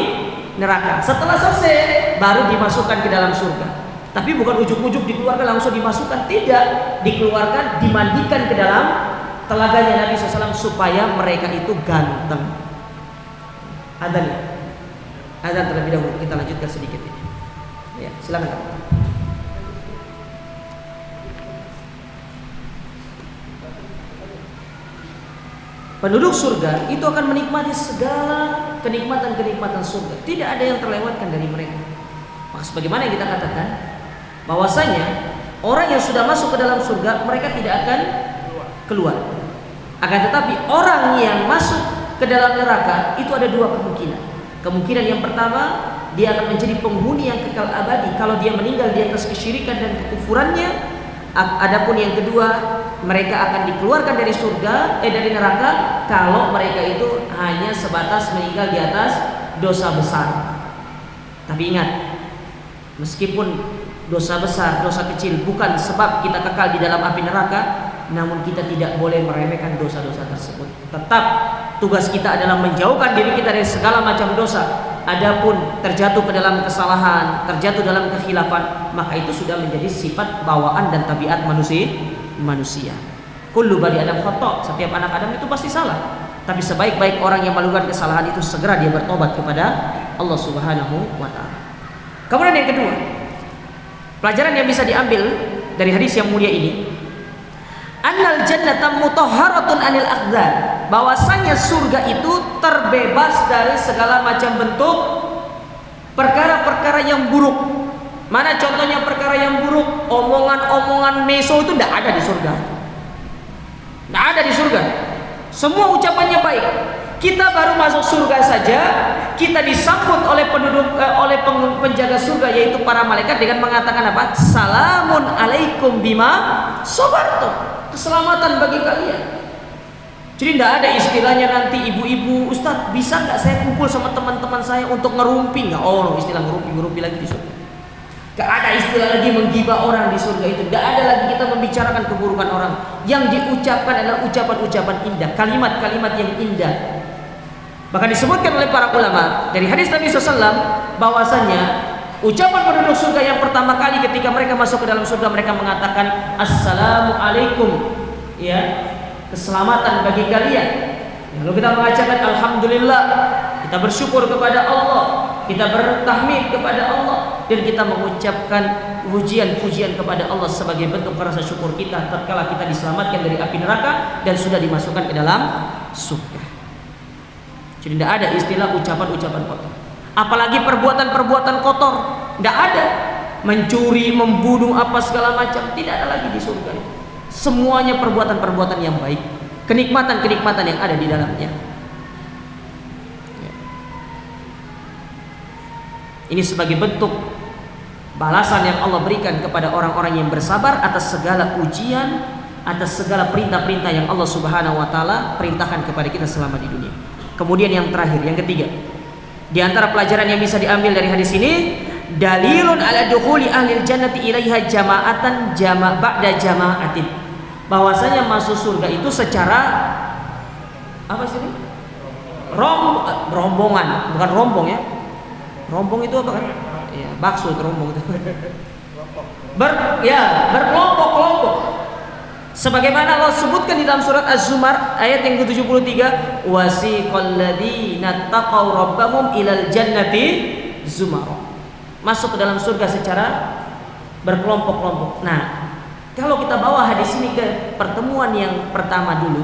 neraka. Setelah selesai baru dimasukkan ke dalam surga. Tapi bukan ujuk-ujuk dikeluarkan langsung dimasukkan, tidak, dikeluarkan, dimandikan ke dalam telaganya Nabi SAW supaya mereka itu ganteng. Adzan terlebih dahulu, kita lanjutkan sedikit ini. Ya, silakan. Penduduk surga itu akan menikmati segala kenikmatan-kenikmatan surga. Tidak ada yang terlewatkan dari mereka. Maka sebagaimana yang kita katakan, bahwasanya orang yang sudah masuk ke dalam surga mereka tidak akan keluar. Akan tetapi orang yang masuk ke dalam neraka itu ada dua kemungkinan. Kemungkinan yang pertama, dia akan menjadi penghuni yang kekal abadi kalau dia meninggal di atas kesyirikan dan kekufurannya. Adapun yang kedua, mereka akan dikeluarkan dari surga, dari neraka kalau mereka itu hanya sebatas meninggal di atas dosa besar. Tapi ingat, meskipun dosa besar, dosa kecil bukan sebab kita kekal di dalam api neraka, namun kita tidak boleh meremehkan dosa-dosa tersebut. Tetap tugas kita adalah menjauhkan diri kita dari segala macam dosa. Adapun terjatuh ke dalam kesalahan, terjatuh dalam kekhilafan, maka itu sudah menjadi sifat bawaan dan tabiat manusia. Kullu bani Adam khata', setiap anak Adam itu pasti salah. Tapi sebaik-baik orang yang melakukan kesalahan itu segera dia bertobat kepada Allah Subhanahu wa taala. Kemudian yang kedua, pelajaran yang bisa diambil dari hadis yang mulia ini, annal jannata mutahharatun anil aqdar, bahwasanya surga itu terbebas dari segala macam bentuk perkara-perkara yang buruk. Mana contohnya perkara yang buruk? Omongan-omongan meso itu tidak ada di surga. Tidak ada di surga. Semua ucapannya baik. Kita baru masuk surga saja, kita disambut oleh penjaga surga, yaitu para malaikat, dengan mengatakan apa? Salamun alaikum bima sabartum. Keselamatan bagi kalian. Jadi tidak ada istilahnya nanti ibu-ibu, Ustadz bisa nggak saya kumpul sama teman-teman saya untuk ngerumpi? Nggak, istilah ngerumpi lagi di surga. Nggak ada istilah lagi menggibah orang di surga itu. Nggak ada lagi kita membicarakan keburukan orang. Yang diucapkan adalah ucapan-ucapan indah, kalimat-kalimat yang indah. Bahkan disebutkan oleh para ulama dari hadis Nabi SAW bahwasanya ucapan penduduk surga yang pertama kali ketika mereka masuk ke dalam surga, mereka mengatakan assalamualaikum, ya, keselamatan bagi kalian. Lalu kita mengucapkan alhamdulillah, kita bersyukur kepada Allah, kita bertahmid kepada Allah, dan kita mengucapkan pujian-pujian kepada Allah sebagai bentuk rasa syukur kita tatkala kita diselamatkan dari api neraka dan sudah dimasukkan ke dalam surga. Jadi tidak ada istilah ucapan-ucapan kotor, apalagi perbuatan-perbuatan kotor. Tidak ada mencuri, membunuh, apa segala macam, tidak ada lagi di surga. Semuanya perbuatan-perbuatan yang baik, kenikmatan-kenikmatan yang ada di dalamnya. Ini sebagai bentuk balasan yang Allah berikan kepada orang-orang yang bersabar atas segala ujian, atas segala perintah-perintah yang Allah Subhanahu wa taala perintahkan kepada kita selama di dunia. Kemudian yang terakhir, yang ketiga, di antara pelajaran yang bisa diambil dari hadis ini, dalilun ala dukhuli ahlil jannati ilaiha jama'atan ba'da jama'atin, bahwasanya masuk surga itu secara apa sih ini? Rombongan, bukan rombong ya. Rombong itu apa kan? Ya, bakso itu rombong itu. Berkelompok-kelompok. Sebagaimana Allah sebutkan di dalam surat Az-Zumar ayat yang ke-73, wasiqal ladzina taqaw rabbahum ilal jannati zumara. Masuk ke dalam surga secara berkelompok-kelompok. Nah, kalau kita bawa hadis ini ke pertemuan yang pertama dulu,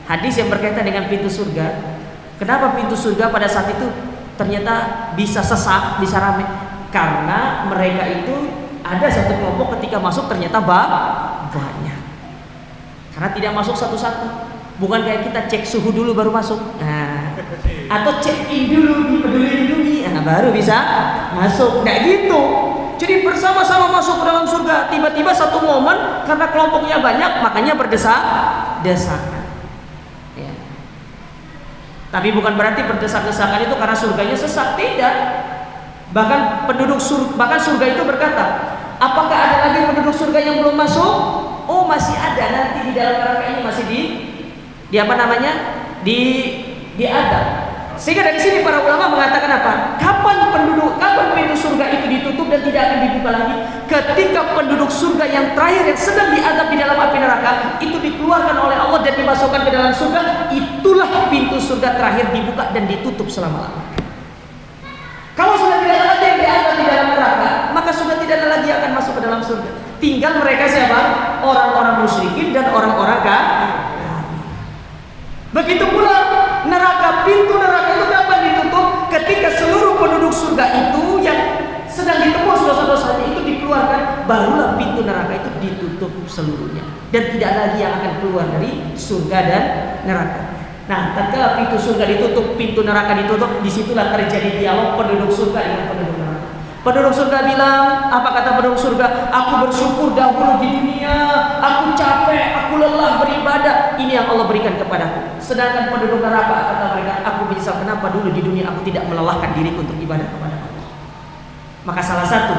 hadis yang berkaitan dengan pintu surga. Kenapa pintu surga pada saat itu ternyata bisa sesak, bisa ramai? Karena mereka itu ada satu kelompok ketika masuk ternyata banyak. Karena tidak masuk satu-satu. Bukan kayak kita cek suhu dulu baru masuk. Nah, atau check in dulu di Peduli Lindungi, baru bisa masuk. Nggak gitu. Jadi bersama-sama masuk ke dalam surga. Tiba-tiba satu momen karena kelompoknya banyak, makanya berdesak-desakan. Ya. Tapi bukan berarti berdesak-desakan itu karena surganya sesak, tidak. Bahkan surga itu berkata, apakah ada lagi penduduk surga yang belum masuk? Oh, masih ada, nanti di dalam neraka ini masih diadab. Sehingga dari sini para ulama mengatakan apa? Kapan pintu surga itu ditutup dan tidak akan dibuka lagi? Ketika penduduk surga yang terakhir yang sedang diadab di dalam api neraka itu dikeluarkan oleh Allah dan dimasukkan ke dalam surga, itulah pintu surga terakhir dibuka dan ditutup selama-lamanya. Kalau sudah tidak ada lagi yang diadab di dalam neraka, maka sudah tidak ada lagi yang akan masuk ke dalam surga. Tinggal mereka siapa? Orang-orang musyrikin dan orang-orang kafir. Begitu pula neraka, pintu neraka itu kapan ditutup? Ketika seluruh penduduk surga itu yang sedang ditebus dosa-dosanya itu dikeluarkan barulah pintu neraka itu ditutup seluruhnya dan tidak ada lagi yang akan keluar dari surga dan neraka. Nah, tatkala pintu surga ditutup, pintu neraka ditutup, disitulah terjadi dialog penduduk surga dengan penduduk neraka. Penduduk surga bilang, apa kata penduduk surga? Aku bersyukur dahulu di dunia, aku capek, aku lelah beribadah. Ini yang Allah berikan kepadaku. Sedangkan penduduk neraka kata mereka, aku menyesal kenapa dulu di dunia aku tidak melelahkan diriku untuk ibadah kepada Allah. Maka salah satu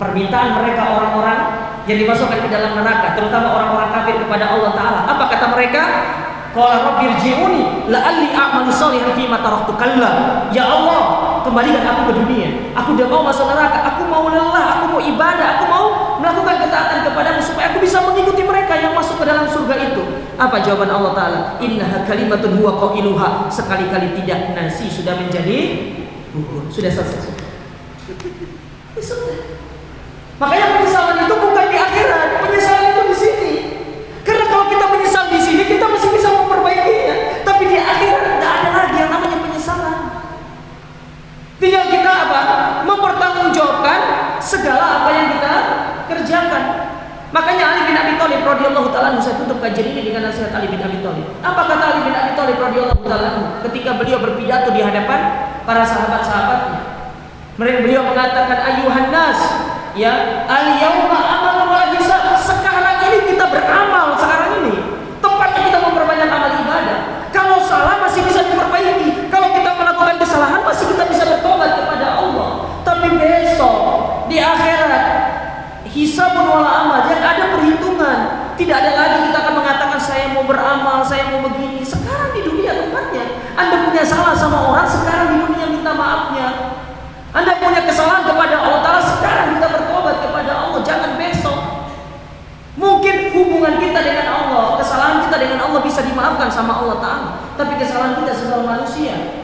permintaan mereka orang-orang yang dimasukkan ke dalam neraka, terutama orang-orang kafir kepada Allah Ta'ala, apa kata mereka? Qala rabbirji'uni la'alli a'malu shalihan fima taraktu kalla. Ya Allah, kembalikan aku ke dunia. Aku udah mau masuk neraka, aku mau lelah, aku mau ibadah, aku mau melakukan ketaatan kepadamu supaya aku bisa mengikuti mereka yang masuk ke dalam surga itu. Apa jawaban Allah Ta'ala? Innaha kalimatun huwa qailuha. Sekali-kali tidak, nasi sudah menjadi bubur. Sudah selesai. Makanya penyesalan itu bukan di akhirat, penyesalan itu di sini. Karena kalau kita menyesal di sini, kita masih bisa memperbaikinya. Tapi di akhirat tidak ada lagi yang namanya penyesalan. Tinggal kita apa? Mempertanggungjawabkan segala apa yang kita kerjakan. Makanya Ali bin Abi Thalib radhiyallahu taala, saya tutup kajian ini dengan nasihat Ali bin Abi Thalib. Apa kata Ali bin Abi Thalib radhiyallahu taala ketika beliau berpidato di hadapan para sahabat-sahabatnya? Beliau mengatakan, ayuhan nas, ya, al-yauma amal wa hisab. Sekarang ini kita beramal, sekarang ini tempatnya kita memperbanyak amal ibadah. Kalau salah masih bisa diperbaiki, kalau kita melakukan kesalahan masih kita bisa bertobat kepada Allah. Tapi besok di akhirat hisabun wala amal, yang ada perhitungan. Tidak ada lagi kita akan mengatakan saya mau beramal, saya mau begini. Sekarang di dunia tempatnya. Anda punya salah sama orang, sekarang di dunia minta maafnya. Anda punya kesalahan kepada Allah Ta'ala, sekarang kita bertobat kepada Allah, jangan besok. Mungkin hubungan kita dengan Allah, kesalahan kita dengan Allah bisa dimaafkan sama Allah Ta'ala, tapi kesalahan kita sesama manusia,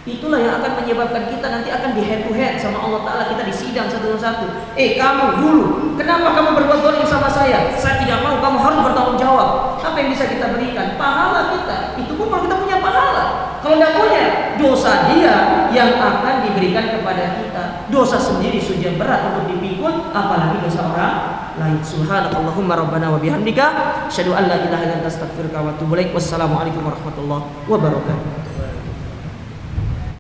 itulah yang akan menyebabkan kita nanti akan di head to head sama Allah Ta'ala. Kita disidang satu-satu. Kamu dulu, kenapa kamu berbuat zalim sama saya? Saya tidak mau, kamu harus bertanggung jawab. Apa yang bisa kita berikan? Pahala kita. Itu pun kalau kita punya pahala. Kalau tidak punya, dosa dia yang akan diberikan kepada kita. Dosa sendiri sudah berat untuk dipikul, apalagi dosa orang lain. Subhanakallahumma rabbana wa bihamdika, asyhadu an la ilaha illa anta astaghfiruka wa atubu ilaik. Wassalamualaikum warahmatullahi wabarakatuh.